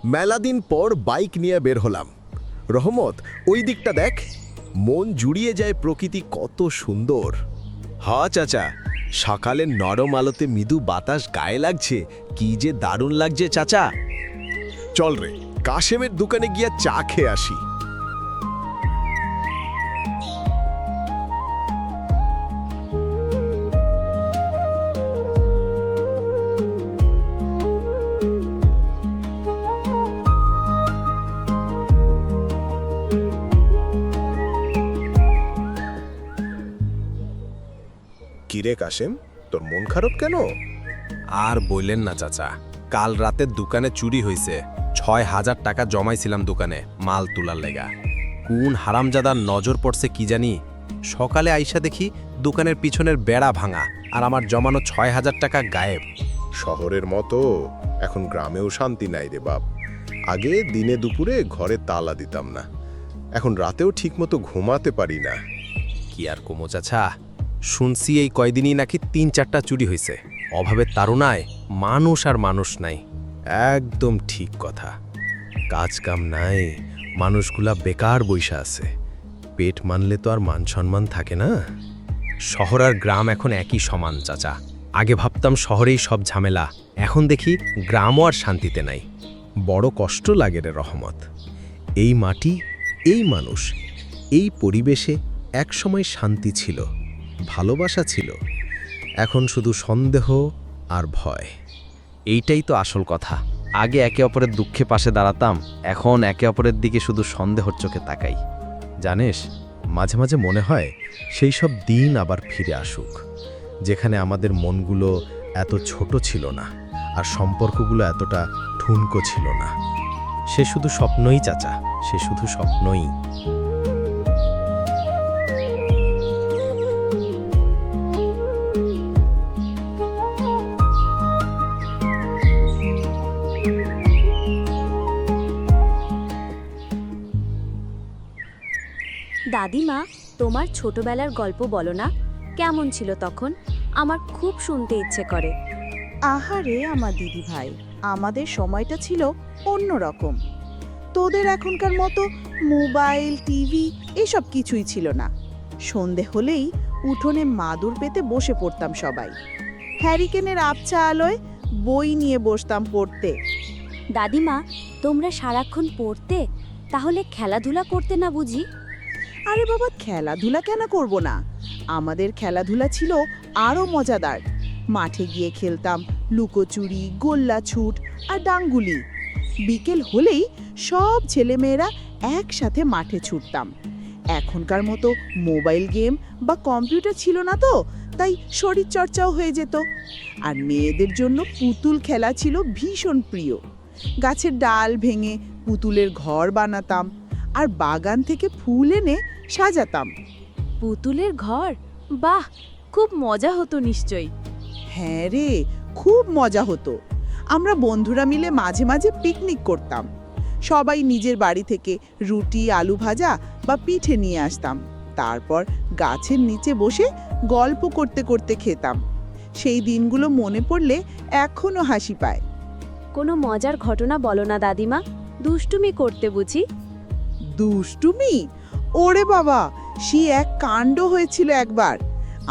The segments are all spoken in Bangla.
মেলা দিন পর বাইক নিয়ে বের হলাম। রহমত, ওই দিকটা দেখ, মন জুড়িয়ে যায়, প্রকৃতি কত সুন্দর। চাচা, সকালে নরম আলোতে মৃদু বাতাস গায়ে লাগছে, কি যে দারুণ লাগছে চাচা। চল রে, কাশেমের দোকানে গিয়া চা খেয়ে আসি। কিরে কাশেম, তোর মন খারাপ কেন? আর বললেন না চাচা, কাল রাতে দোকানে চুরি হয়েছে। ৬,০০০ টাকা জমাইছিলাম দোকানে মাল তোলার লেগা। কোন হারামজাদার নজর পড়ছে কি জানি, সকালে আইসা দেখি দোকানের পিছনের বেড়া ভাঙা আর আমার জমানো ৬,০০০ টাকা গায়েব। শহরের মতো এখন গ্রামেও শান্তি নাই রে বাপ। আগে দিনে দুপুরে ঘরে তালা দিতাম না, এখন রাতেও ঠিকমতো ঘুমাতে পারি না। কি আর কমো চাচা, শুনছি এই কয়দিনই নাকি ৩-৪টা চুরি হয়েছে। অভাবের তাড়নায় মানুষ আর মানুষ নাই। একদম ঠিক কথা, কাজ কাম নাই, মানুষগুলা বেকার বইসা আছে। পেট মানলে তো আর মান সম্মান থাকে না। শহর আর গ্রাম এখন একই সমান চাচা। আগে ভাবতাম শহরেই সব ঝামেলা, এখন দেখি গ্রামও আর শান্তিতে নাই। বড় কষ্ট লাগে রে রহমত। এই মাটি, এই মানুষ, এই পরিবেশে একসময় শান্তি ছিল, ভালোবাসা ছিল, এখন শুধু সন্দেহ আর ভয়। এইটাই তো আসল কথা। আগে একে অপরের দুঃখে পাশে দাঁড়াতাম, এখন একে অপরের দিকে শুধু সন্দেহর চোখে তাকাই। জানিস, মাঝে মাঝে মনে হয় সেই সব দিন আবার ফিরে আসুক, যেখানে আমাদের মনগুলো এত ছোট ছিল না আর সম্পর্কগুলো এতটা ঠুনকো ছিল না। সে শুধু স্বপ্নই চাচা, সে শুধু স্বপ্নই। দাদিমা, তোমার ছোটবেলার গল্প বলো না, কেমন ছিল তখন? আমার খুব শুনতে ইচ্ছে করে। আহারে আমার দিদি ভাই, আমাদের সময়টা ছিল অন্যরকম। তোদের এখনকার মতো মোবাইল, টিভি এসব কিছুই ছিল না। সন্ধে হলেই উঠোনে মাদুর পেতে বসে পড়তাম সবাই। হ্যারিকেনের আবছা আলোয় বই নিয়ে বসতাম পড়তে। দাদিমা, তোমরা সারাক্ষণ পড়তে, তাহলে খেলাধুলা করতে না বুঝি? আরে বাবা, খেলাধুলা কেন করব না? আমাদের খেলাধুলা ছিল আরও মজাদার। মাঠে গিয়ে খেলতাম লুকোচুরি, গোল্লা ছুট আর ডাঙ্গুলি। বিকেল হলেই সব ছেলেমেয়েরা একসাথে মাঠে ছুটতাম। এখনকার মতো মোবাইল গেম বা কম্পিউটার ছিল না তো, তাই শরীরচর্চাও হয়ে যেত। আর মেয়েদের জন্য পুতুল খেলা ছিল ভীষণ প্রিয়। গাছের ডাল ভেঙে পুতুলের ঘর বানাতাম আর বাগান থেকে ফুল এনে সাজাতাম। পুতুলের ঘর? বাহ, খুব মজা হতো নিশ্চয়ই। হ্যাঁ রে, খুব মজা হতো। আমরা বন্ধুরা মিলে মাঝে মাঝে পিকনিক করতাম। সবাই নিজের বাড়ি থেকে রুটি, আলু ভাজা বা পিঠে নিয়ে আসতাম। তারপর গাছের নিচে বসে গল্প করতে করতে খেতাম। সেই দিনগুলো মনে পড়লে এখনো হাসি পায়। কোনো মজার ঘটনা বলো না দাদিমা, দুষ্টুমি করতে বুঝি? দুষ্টুমি? ওরে বাবা, সে এক কাণ্ড হয়েছিল একবার।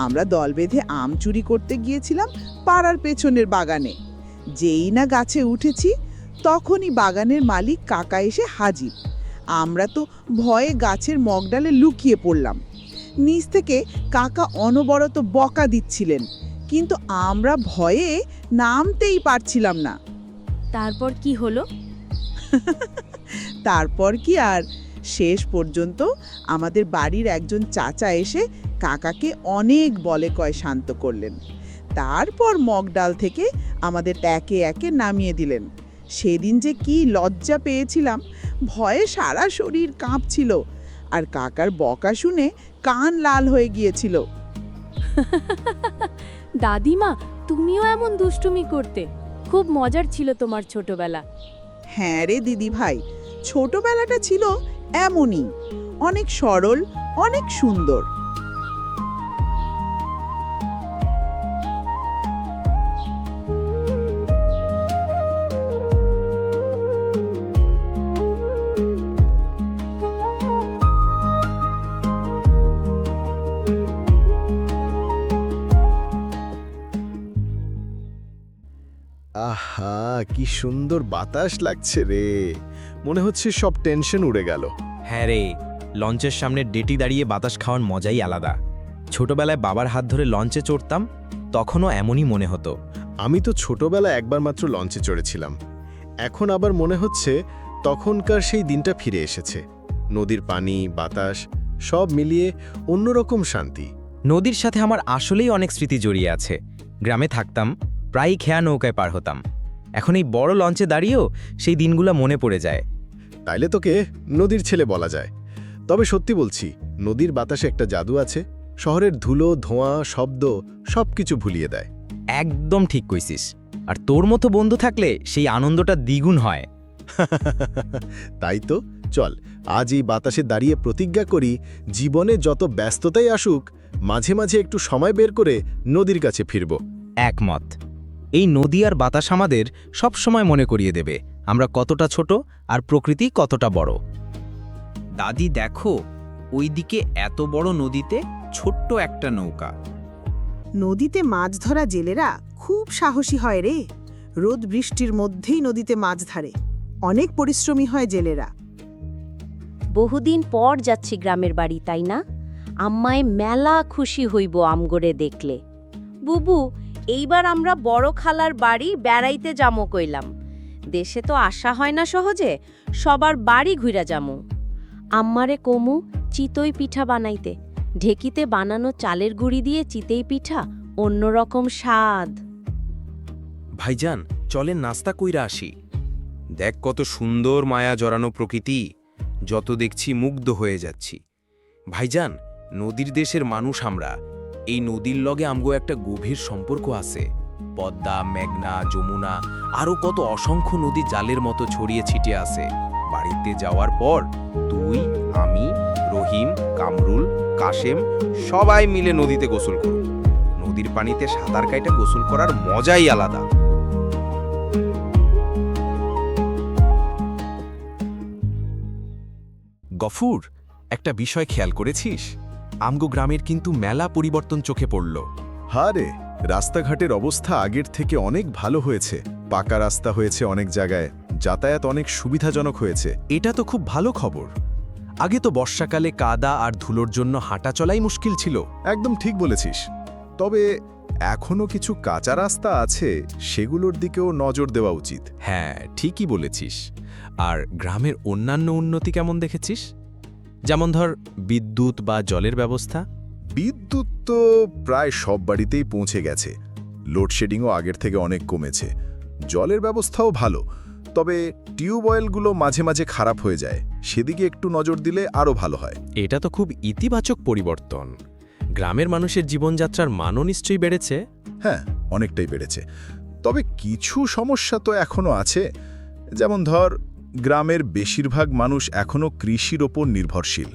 আমরা দল বেঁধে আম চুরি করতে গিয়েছিলাম পাড়ার পেছনের বাগানে। যেই না গাছে উঠেছি, তখনই বাগানের মালিক কাকা এসে হাজির। আমরা তো ভয়ে গাছের মগডালে লুকিয়ে পড়লাম। নিচ থেকে কাকা অনবরত বকা দিচ্ছিলেন, কিন্তু আমরা ভয়ে নামতেই পারছিলাম না। তারপর কি হলো? তারপর কি আর, শেষ পর্যন্ত আমাদের বাড়ির একজন চাচা এসে কাকাকে অনেক বলে কয় শান্ত করলেন। তারপর মগডাল থেকে আমাদের একে একে নামিয়ে দিলেন। সেদিন যে কি লজ্জা পেয়েছিলাম, ভয়ে সারা শরীর কাঁপছিল, আর কাকার বকা শুনে কান লাল হয়ে গিয়েছিল। দাদিমা, তুমিও এমন দুষ্টুমি করতে? খুব মজার ছিল তোমার ছোটবেলা। হ্যাঁ রে দিদি ভাই, ছোটবেলাটা ছিল এমনই, অনেক সরল, অনেক সুন্দর। আহা কি সুন্দর বাতাস লাগছে রে, মনে হচ্ছে সব টেনশন উড়ে গেল। হ্যাঁ রে, লঞ্চের সামনে ডেটি দাঁড়িয়ে বাতাস খাওয়ার মজাই আলাদা। ছোটবেলায় বাবার হাত ধরে লঞ্চে চড়তাম, তখনও এমনই মনে হতো। আমি তো ছোটবেলায় একবার মাত্র লঞ্চে চড়েছিলাম, এখন আবার মনে হচ্ছে তখনকার সেই দিনটা ফিরে এসেছে। নদীর পানি, বাতাস সব মিলিয়ে অন্যরকম শান্তি। নদীর সাথে আমার আসলেই অনেক স্মৃতি জড়িয়ে আছে। গ্রামে থাকতাম, প্রায়ই খেয়া নৌকায় পার হতাম। এখন এই বড় লঞ্চে দাঁড়িয়েও সেই দিনগুলো মনে পড়ে যায়। তাইলে তোকে নদীর ছেলে বলা যায়। তবে সত্যি বলছি, নদীর বাতাসে একটা জাদু আছে, শহরের ধুলো, ধোঁয়া, শব্দ সবকিছু ভুলিয়ে দেয়। একদম ঠিক কইছিস। আর তোর মতো বন্ধু থাকলে সেই আনন্দটা দ্বিগুণ হয়। তাই তো, চল আজ এই বাতাসে দাঁড়িয়ে প্রতিজ্ঞা করি, জীবনে যত ব্যস্ততাই আসুক, মাঝে মাঝে একটু সময় বের করে নদীর কাছে ফিরব। একমত। এই নদী আর বাতাস আমাদের সব সময় মনে করিয়ে দেবে আমরা কতটা ছোট আর প্রকৃতি কতটা বড়। দাদি দেখো, ওইদিকে এত বড় নদীতে ছোট্ট একটা নৌকা। নদীতে মাছ ধরা জেলেরা খুব সাহসী হয় রে। রোদ বৃষ্টির মধ্যেই নদীতে মাছ ধরে। অনেক পরিশ্রমী হয় জেলেরা। বহুদিন পর যাচ্ছি গ্রামের বাড়ি, তাই না? আম্মায় মেলা খুশি হইব আমগরে দেখলে। বুবু, এইবার আমরা বড় খালার বাড়ি বেড়াইতে যামো কইলাম। দেশে তো আসা হয় না সহজে, সবার বাড়ি ঘুরা যামু। আম্মারে কমু চিতই পিঠা বানাইতে। ঢেকিতে বানানো চালের গুঁড়ি দিয়ে চিতই পিঠা অন্যরকম স্বাদ। ভাইজান, চলেন নাস্তা কইরা আসি। দেখ কত সুন্দর মায়া জড়ানো প্রকৃতি, যত দেখছি মুগ্ধ হয়ে যাচ্ছি। ভাইজান, নদীর দেশের মানুষ আমরা। এই নদীর লগে আমগো একটা গভীর সম্পর্ক আছে। পদ্মা, মেঘনা, যমুনা আরও কত অসংখ্য নদী জালের মতো ছড়িয়ে ছিটিয়ে আছে। বাড়িতে যাওয়ার পর তুই, আমি, রহিম, কামরুল, কাশেম সবাই মিলে নদীতে গোসল করব। নদীর পানিতে সাঁতার কাইটা গোসল করার মজাই আলাদা। গফুর, একটা বিষয় খেয়াল করেছিস? আমগো গ্রামের কিন্তু মেলা পরিবর্তন চোখে পড়ল। হারে, রাস্তাঘাটের অবস্থা আগের থেকে অনেক ভালো হয়েছে। পাকা রাস্তা হয়েছে অনেক জায়গায়, যাতায়াত অনেক সুবিধাজনক হয়েছে। এটা তো খুব ভালো খবর। আগে তো বর্ষাকালে কাদা আর ধুলোর জন্য হাঁটা চলাই মুশকিল ছিল। একদম ঠিক বলেছিস। তবে এখনো কিছু কাঁচা রাস্তা আছে, সেগুলোর দিকেও নজর দেওয়া উচিত। হ্যাঁ, ঠিকই বলেছিস। আর গ্রামের অন্যান্য উন্নতি কেমন দেখেছিস? যেমন ধর বিদ্যুৎ বা জলের ব্যবস্থা। বিদ্যুৎ তো প্রায় সব বাড়িতেই পৌঁছে গেছে। লোডশেডিংও আগের থেকে অনেক কমেছে। জলের ব্যবস্থাও ভালো, তবে টিউবওয়েলগুলো মাঝে মাঝে খারাপ হয়ে যায়, সেদিকে একটু নজর দিলে আরও ভালো হয়। এটা তো খুব ইতিবাচক পরিবর্তন। গ্রামের মানুষের জীবনযাত্রার মানও নিশ্চয়ই বেড়েছে। হ্যাঁ, অনেকটাই বেড়েছে। তবে কিছু সমস্যা তো এখনও আছে। যেমন ধর, গ্রামের বেশিরভাগ মানুষ এখনও কৃষির ওপর নির্ভরশীল।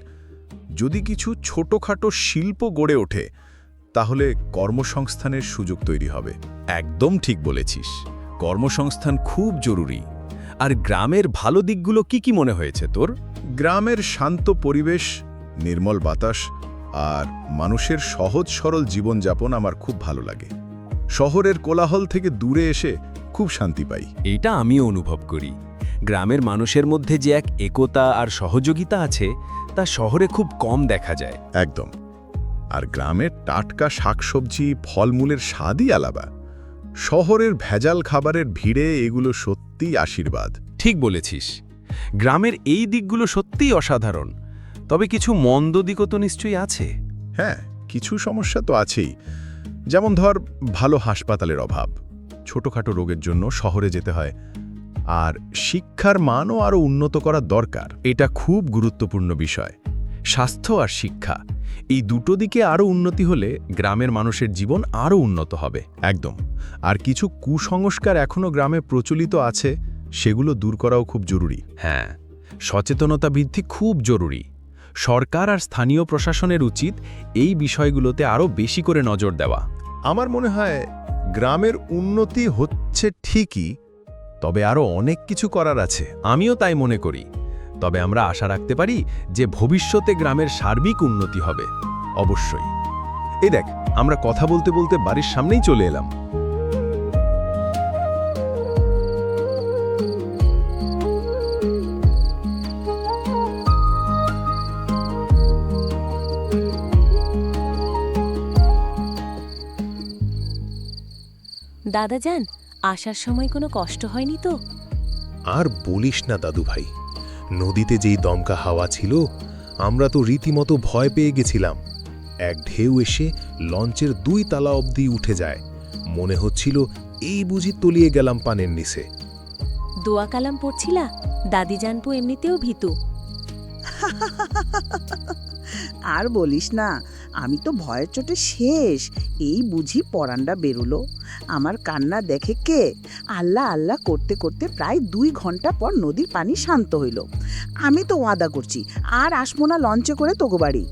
যদি কিছু ছোটখাটো শিল্প গড়ে ওঠে, তাহলে কর্মসংস্থানের সুযোগ তৈরি হবে। একদম ঠিক বলেছিস। কর্মসংস্থান খুব জরুরি। আর গ্রামের ভালো দিকগুলো কি কি মনে হয়েছে তোর? গ্রামের শান্ত পরিবেশ, নির্মল বাতাস আর মানুষের সহজ সরল জীবনযাপন আমার খুব ভালো লাগে। শহরের কোলাহল থেকে দূরে এসে খুব শান্তি পাই। এইটা আমিও অনুভব করি। গ্রামের মানুষের মধ্যে যে এক একতা আর সহযোগিতা আছে, তা শহরে খুব কম দেখা যায়। একদম। আর গ্রামের টাটকা শাকসবজি, ফলমূলের স্বাদই আলাদা। শহরের ভেজাল খাবারের ভিড়ে এগুলো সত্যিই আশীর্বাদ। ঠিক বলেছিস। গ্রামের এই দিকগুলো সত্যিই অসাধারণ। তবে কিছু মন্দ দিকও তো নিশ্চয়ই আছে। হ্যাঁ, কিছু সমস্যা তো আছেই। যেমন ধর, ভালো হাসপাতালের অভাব, ছোটখাটো রোগের জন্য শহরে যেতে হয়। আর শিক্ষার মানও আরও উন্নত করা দরকার। এটা খুব গুরুত্বপূর্ণ বিষয়। স্বাস্থ্য আর শিক্ষা, এই দুটো দিকে আরও উন্নতি হলে গ্রামের মানুষের জীবন আরও উন্নত হবে। একদম। আর কিছু কুসংস্কার এখনও গ্রামে প্রচলিত আছে, সেগুলো দূর করাও খুব জরুরি। হ্যাঁ, সচেতনতা বৃদ্ধি খুব জরুরি। সরকার আর স্থানীয় প্রশাসনের উচিত এই বিষয়গুলোতে আরও বেশি করে নজর দেওয়া। আমার মনে হয় গ্রামের উন্নতি হচ্ছে ঠিকই, তবে আরও অনেক কিছু করার আছে। আমিও তাই মনে করি। তবে আমরা আশা রাখতে পারি যে ভবিষ্যতে গ্রামের সার্বিক উন্নতি হবে। অবশ্যই। এই দেখ, আমরা কথা বলতে বলতে বাড়ির সামনেই চলে এলাম। দাদা যান আসার সময় কোনো কষ্ট হয়নি তো? আর বলিস না দাদু ভাই, নদীতে যেই দমকা হাওয়া ছিল, আমরা তো রীতিমতো ভয় পেয়ে গেছিলাম। এক ঢেউ এসে লঞ্চের 2 তালা অবধি উঠে যায়। মনে হচ্ছিল এই বুঝি তলিয়ে গেলাম পানের নিচে। দোয়া কালাম পড়ছিলা? দাদি জানপু এমনিতেও ভীতু। আর বলিস না, আমি তো ভয়ের চোটে শেষ। এই বুঝি পরান্ডা বেরুলো। আমার কান্না দেখে কে? আল্লাহ আল্লাহ করতে করতে প্রায় 2 ঘন্টা পর নদীর পানি শান্ত হইল। আমি তো ওয়াদা করছি আর আসবো না লঞ্চে করে তোগো বাড়ি।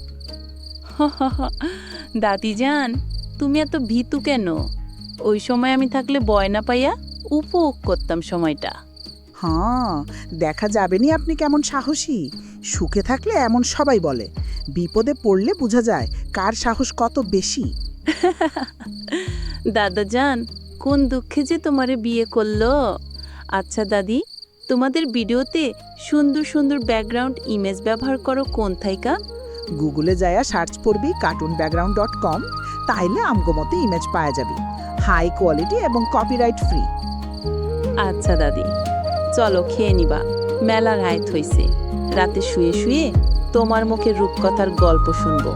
দাদি যান, তুমি এত ভীতু কেন? ওই সময় আমি থাকলে ভয় না পাইয়া উপভোগ করতাম সময়টা। হ্যাঁ, দেখা যাবেনি আপনি কেমন সাহসী। সুখে থাকলে এমন সবাই বলে, বিপদে পড়লে বোঝা যায় কার সাহস কত বেশি। দাদা যান, কোন দুঃখে যে তোমারে বিয়ে করলো। আচ্ছা দাদি, তোমাদের ভিডিওতে সুন্দর সুন্দর ব্যাকগ্রাউন্ড ইমেজ ব্যবহার করো কোন থাইকা? গুগলে যায়া সার্চ করবি cartoonbackground.com, তাইলে আমগো মতে ইমেজ পাওয়া যাবে। হাই কোয়ালিটি এবং কপিরাইট ফ্রি। আচ্ছা দাদি, চলো খেয়ে নিবা, মেলা রাত হইছে। রাতে শুয়ে শুয়ে তোমার মুখে রূপকথার গল্প শুনবো।